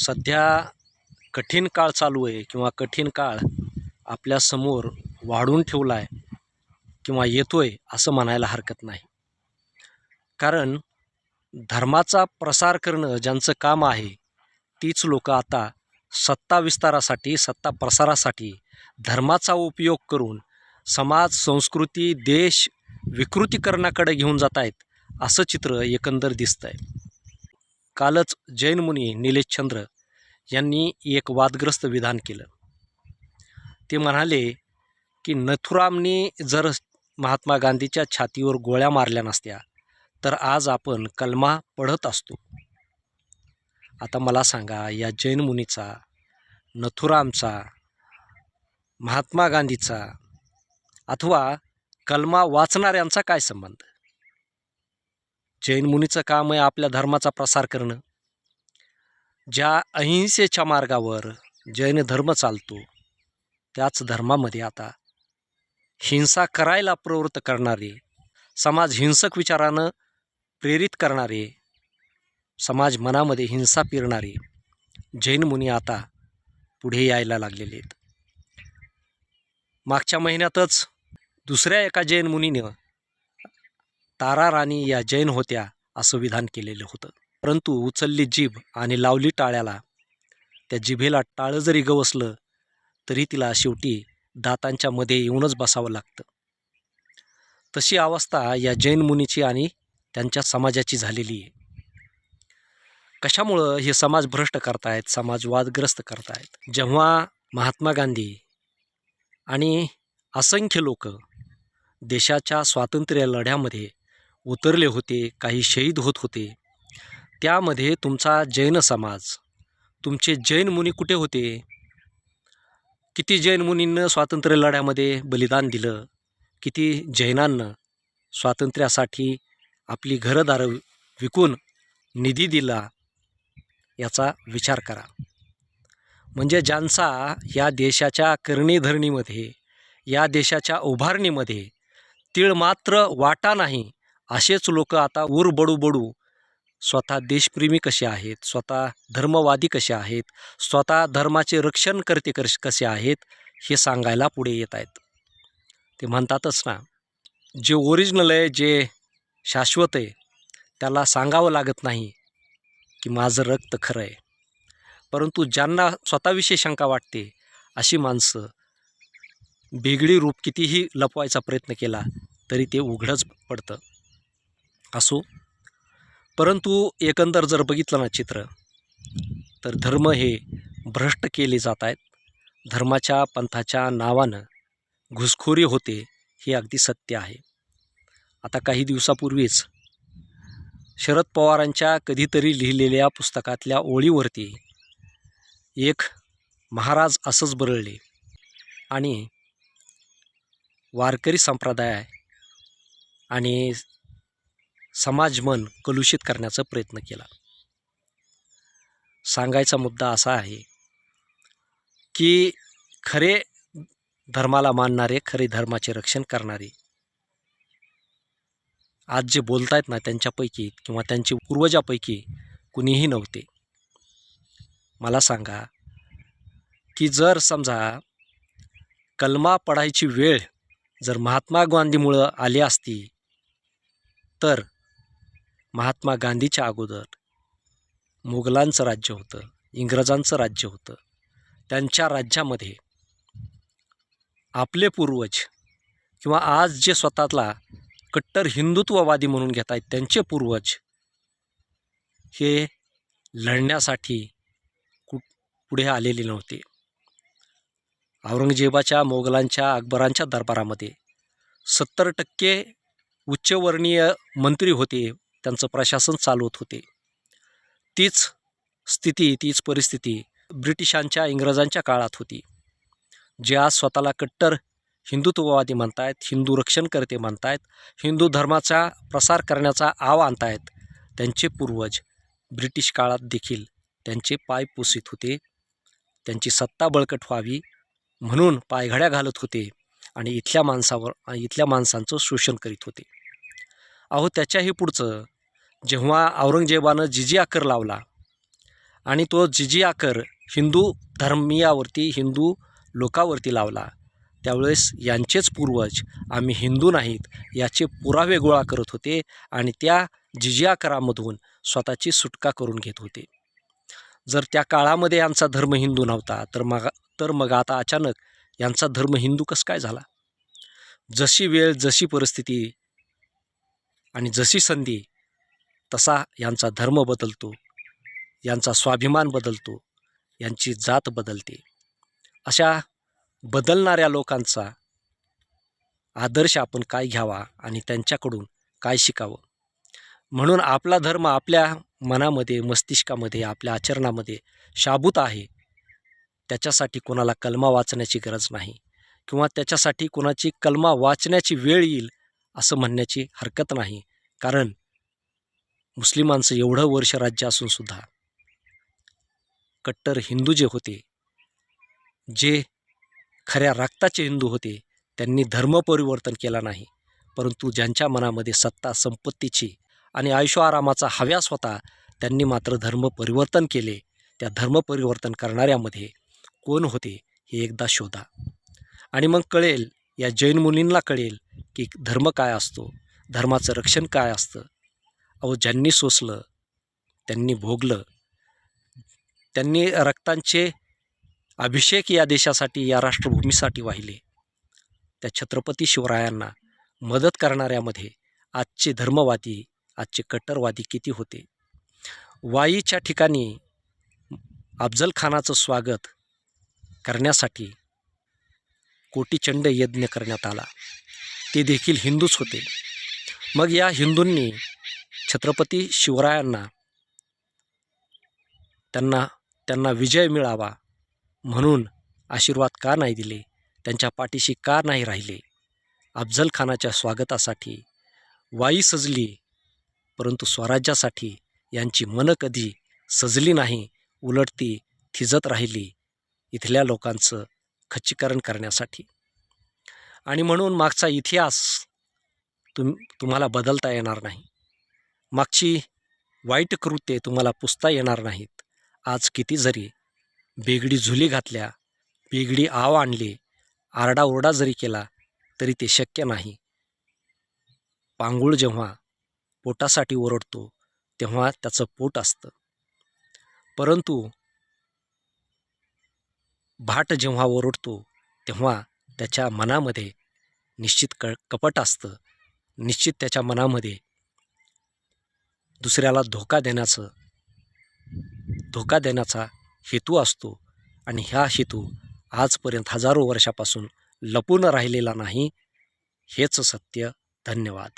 सध्या कठीण काळ चालू आहे किंवा कठीण काळ आपल्यासमोर वाढून ठेवला आहे किंवा येतोय असं म्हणायला हरकत नाही. कारण धर्माचा प्रसार करणं ज्यांचं काम आहे तीच लोकं आता सत्ता विस्तारासाठी, सत्ता प्रसारासाठी धर्माचा उपयोग करून समाज, संस्कृती, देश विकृतीकरणाकडे घेऊन जात आहेत, असं चित्र एकंदर दिसतं आहे. कालच जैन मुनी निलेशचंद्र यांनी एक वादग्रस्त विधान केलं. ते म्हणाले की नथुरामनी जर महात्मा गांधीच्या छातीवर गोळ्या मारल्या नसत्या तर आज आपण कलमा पढत असतो. आता मला सांगा, या जैन मुनीचा, नथुरामचा, महात्मा गांधीचा अथवा कलमा वाचणाऱ्यांचा काय संबंध? जैन मुनीचं काम आहे आपल्या धर्माचा प्रसार करणं. ज्या अहिंसेच्या मार्गावर जैन धर्म चालतो त्याच धर्मामध्ये आता हिंसा करायला प्रवृत्त करणारे, समाज हिंसक विचारानं प्रेरित करणारे, समाज मनामध्ये हिंसा पेरणारे जैन मुनी आता पुढे यायला लागलेले आहेत. मागच्या महिन्यातच दुसऱ्या एका जैन मुनीनं तारा राणी या जैन होत्या असं विधान केलेलं होतं. परंतु उचलली जीभ आणि लावली टाळ्याला, त्या जिभेला टाळं जरी गवसलं तरी तिला शेवटी दातांच्या मध्ये येऊनच बसावं लागतं. तशी अवस्था या जैन मुनीची आणि त्यांच्या समाजाची झालेली आहे. कशामुळं हे समाज भ्रष्ट करतायत, समाज वादग्रस्त करतायत? जेव्हा महात्मा गांधी आणि असंख्य लोक देशाच्या स्वातंत्र्य लढ्यामध्ये उतरले होते, काही शहीद होत होते, त्यामध्ये तुमचा जैन समाज, तुमचे जैन मुनी कुठे होते? किती जैन मुनींनं स्वातंत्र्य लढ्यामध्ये बलिदान दिलं? किती जैनांनं स्वातंत्र्यासाठी आपली घरदारं विकून निधी दिला? याचा विचार करा. म्हणजे ज्यांचा या देशाच्या करणीधरणीमध्ये, या देशाच्या उभारणीमध्ये तीळ मात्र वाटा नाही, असेच लोक आता उर बडू बडू स्वतः देशप्रेमी कसे आहेत, स्वतः धर्मवादी कसे आहेत, स्वतः धर्माचे रक्षण करते कसे आहेत हे सांगायला पुढे येत आहेत. ते म्हणतातच ना, जे ओरिजिनल आहे, जे शाश्वत आहे, त्याला सांगावं लागत नाही की माझं रक्त खरं आहे. परंतु ज्यांना स्वतःविषयी शंका वाटते अशी माणसं बेगडी रूप कितीही लपवायचा प्रयत्न केला तरी ते उघडच पडतं. असो, परंतु एकंदर जर बघितलं ना चित्र, तर धर्म हे भ्रष्ट केले जात आहेत. धर्माच्या पंथाच्या नावानं घुसखोरी होते, हे अगदी सत्य आहे. आता काही दिवसापूर्वीच शरद पवारांच्या कधीतरी लिहिलेल्या पुस्तकातल्या ओळीवरती एक महाराज असंच बरळले आणि वारकरी संप्रदाय आणि समाज मन कलुषित करण्याचा प्रयत्न केला. सांगायचा मुद्दा असा आहे की खरे धर्माला मानणारे, खरे धर्माचे रक्षण करणारे आज जे बोलतायत ना, त्यांच्यापैकी किंवा त्यांच्या पूर्वजापैकी कुणीही नव्हते. मला सांगा की जर समजा कलमा पढायची वेळ जर महात्मा गांधीमुळं आली असती तर महात्मा गांधीच्या अगोदर मुघलांचं राज्य होतं, इंग्रजांचं राज्य होतं. त्यांच्या राज्यामध्ये आपले पूर्वज किंवा आज जे स्वतःला कट्टर हिंदुत्ववादी म्हणून घेत आहेत त्यांचे पूर्वज हे लढण्यासाठी पुढे आलेले नव्हते. औरंगजेबाच्या, मोगलांच्या, अकबरांच्या दरबारामध्ये 70% उच्चवर्णीय मंत्री होते, त्यांचं प्रशासन चालवत होते. तीच स्थिती, तीच परिस्थिती ब्रिटिशांच्या, इंग्रजांच्या काळात होती. जे आज स्वतःला कट्टर हिंदुत्ववादी म्हणतायत, हिंदू रक्षणकर्ते म्हणतायत, हिंदू धर्माचा प्रसार करण्याचा आव आणतायत, त्यांचे पूर्वज ब्रिटिश काळात देखील त्यांचे पाय पुसीत होते. त्यांची सत्ता बळकट व्हावी म्हणून पायघड्या घालत होते आणि इथल्या माणसांचं शोषण करीत होते. अहो, त्याच्याही पुढचं जेव्हा औरंगजेबानं जिजिया कर लावला आणि तो जिजिया कर हिंदू धर्मीयावरती, हिंदू लोकावरती लावला, त्यावेळेस यांचेच पूर्वज आम्ही हिंदू नाहीत याचे पुरावे गोळा करत होते आणि त्या जिजिया करामधून स्वतःची सुटका करून घेत होते. जर त्या काळामध्ये यांचा धर्म हिंदू नव्हता तर मग आता अचानक यांचा धर्म हिंदू कसं काय झाला? जशी वेळ, जशी परिस्थिती आणि जशी संधी तसा यांचा धर्म बदलतो, यांचा स्वाभिमान बदलतो, यांची जात बदलते. अशा बदलणाऱ्या लोकांचा आदर्श आपण काय घ्यावा आणि त्यांच्याकडून काय शिकावं? म्हणून आपला धर्म आपल्या मनामध्ये, मस्तिष्कामध्ये, आपल्या आचरणामध्ये शाबूत आहे. त्याच्यासाठी कोणाला कलमा वाचण्याची गरज नाही किंवा त्याच्यासाठी कोणाची कलमा वाचण्याची वेळ येईल असं म्हणण्याची हरकत नाही. कारण मुस्लिमांचं एवढं वर्ष राज्य असूनसुद्धा कट्टर हिंदू जे होते, जे खऱ्या रक्ताचे हिंदू होते, त्यांनी धर्म परिवर्तन केला नाही. परंतु ज्यांच्या मनामध्ये सत्ता, संपत्तीची आणि आयुष्य-आरामाचा हव्यास होता, त्यांनी मात्र धर्म परिवर्तन केले. त्या धर्म परिवर्तन करणाऱ्यामध्ये कोण होते हे एकदा शोधा आणि मग कळेल, या जैन मुलींना कळेल की धर्म काय असतो, धर्माचं रक्षण काय असतं. अहो, ज्यांनी सोसलं, त्यांनी भोगलं, त्यांनी रक्तांचे अभिषेक या देशासाठी, या राष्ट्रभूमीसाठी वाहिले. त्या छत्रपती शिवरायांना मदत करणाऱ्यामध्ये आजचे धर्मवादी, आजचे कट्टरवादी किती होते? वाईच्या ठिकाणी अफजल खानाचं स्वागत करण्यासाठी कोटीचंड यज्ञ करण्यात आला, ते देखील हिंदूच होते. मग या हिंदूंनी छत्रपती शिवरायांना त्यांना विजय मिळावा म्हणून आशीर्वाद का नाही दिले? त्यांच्या पाठीशी का नाही राहिले? अफजल खानाच्या स्वागतासाठी वाई सजली, परंतु स्वराज्यासाठी यांची मनं कधी सजली नाही, उलट ती थिजत राहिली इथल्या लोकांचं खच्चीकरण करण्यासाठी. आणि म्हणून मागचा इतिहास तुम्हाला बदलता येणार नाही. मागची वाईट कृत्ये तुम्हाला पुसता येणार नाहीत. आज किती जरी बेगडी झुली घातल्या, बेगडी आव आणली, आरडाओरडा जरी केला तरी ते शक्य नाही. पांगुळ जेव्हा पोटासाठी ओरडतो तेव्हा त्याचं पोट असतं, परंतु भाट जेव्हा ओरडतो तेव्हा त्याच्या मनामध्ये निश्चित कपट असतं. निश्चित त्याच्या मनामध्ये दुसऱ्याला धोका देण्याचा हेतू असतो आणि ह्या हेतू आजपर्यंत हजारो वर्षापासून लपून राहिलेला नाही. हेच सत्य. धन्यवाद.